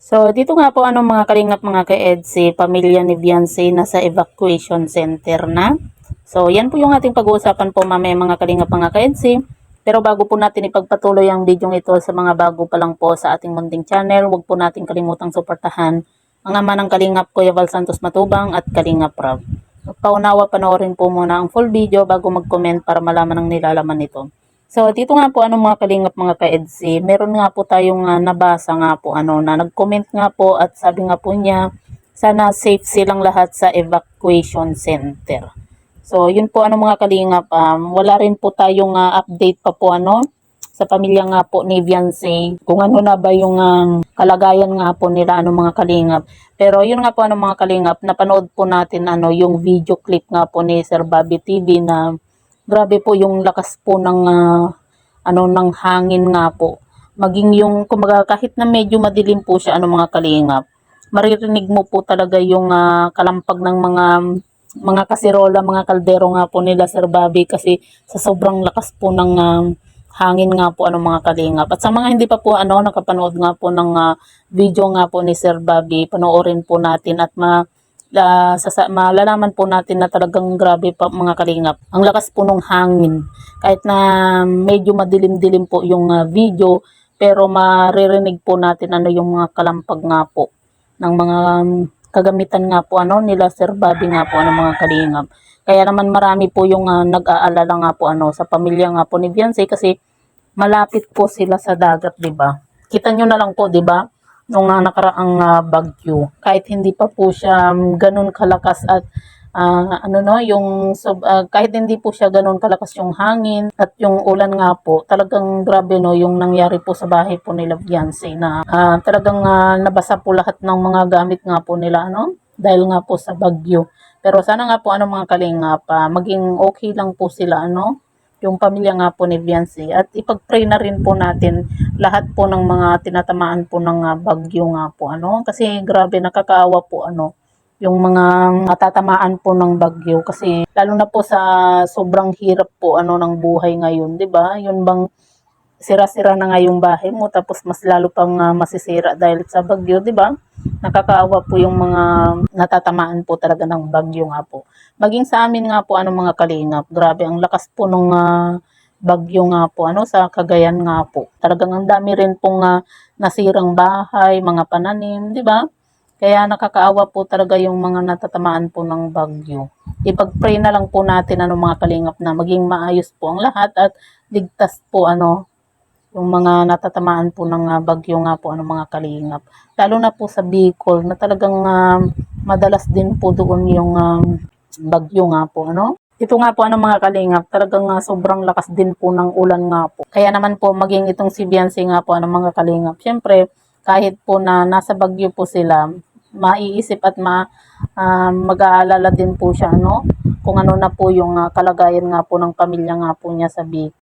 So, dito nga po mga kalingap mga ka-EDSI, pamilya ni Beyonce nasa evacuation center na. So, yan po yung ating pag-uusapan po mamaya mga kalingap mga ka-EDSI. Pero bago po natin ipagpatuloy ang video ito sa mga bago pa lang po sa ating munting channel, huwag po natin kalimutang suportahan ang ama ng kalingap Kuya Val Santos Matubang at Kalingap Rob. Paunawa panoorin po muna ang full video bago mag-comment para malaman ang nilalaman nito. So, dito nga po mga kalingap mga ka-EDSI, meron nga po tayong nabasa nga po na nag-comment nga po at sabi nga po niya, sana safe silang lahat sa evacuation center. So, yun po mga kalingap, wala rin po tayong update pa po sa pamilya nga po ni Beyonce, kung ano na ba yung kalagayan nga po nila mga kalingap. Pero yun nga po mga kalingap, napanood po natin yung video clip nga po ni Sir Bobby TV na grabe po yung lakas po ng ng hangin nga po. Maging yung kumbaga kahit na medyo madilim po siya mga kalingap, maririnig mo po talaga yung kalampag ng mga kasirola, mga kaldero nga po nila Sir Bobby kasi sa sobrang lakas po ng hangin nga po mga kalingap. At sa mga hindi pa po nakapanood nga po ng video nga po ni Sir Bobby, panoorin po natin at malalaman po natin na talagang grabe pa mga kalingap. Ang lakas po ng hangin. Kahit na medyo madilim-dilim po yung video, pero maririnig po natin yung mga kalampag nga po ng mga kagamitan nga po nila Sir Bobby nga po mga kalingap. Kaya naman marami po yung nag-aalala nga po sa pamilya nga po ni Beyonce kasi malapit po sila sa dagat, 'di ba? Kita nyo na lang po, 'di ba? Nung nakaraang bagyo, kahit hindi pa po siya ganun kalakas at kahit hindi po siya ganun kalakas yung hangin at yung ulan nga po, talagang grabe yung nangyari po sa bahay po nila Beyonce na talagang nabasa po lahat ng mga gamit nga po nila dahil nga po sa bagyo. Pero sana nga po mga kalingap, maging okay lang po sila yung pamilya nga po ni Beyonce at ipag-pray na rin po natin lahat po ng mga tinatamaan po ng bagyo nga po kasi grabe nakakaawa po yung mga natatamaan po ng bagyo kasi lalo na po sa sobrang hirap po ng buhay ngayon, 'di ba? Yun bang sira-sira na nga yung bahay mo tapos mas lalo pang masisira dahil sa bagyo, 'di ba? Nakakaawa po yung mga natatamaan po talaga ng bagyo nga po. Maging sa amin nga po mga kalingap, grabe ang lakas po nung bagyo nga po sa Cagayan nga po. Talagang ang dami rin pong nasirang bahay, mga pananim, 'di ba? Kaya nakakaawa po talaga yung mga natatamaan po ng bagyo. Ipag-pray na lang po natin mga kalingap na maging maayos po ang lahat at ligtas po yung mga natatamaan po ng bagyo nga po mga kalingap. Lalo na po sa Bicol na talagang madalas din po doon yung bagyo nga po Ito nga po mga kalingap, talagang sobrang lakas din po ng ulan nga po. Kaya naman po maging itong si Beyonce nga po mga kalingap. Siyempre, kahit po na nasa bagyo po sila, maiisip at mag-aalala din po siya kung ano na po yung kalagayan nga po ng pamilya nga po niya sa Bicol.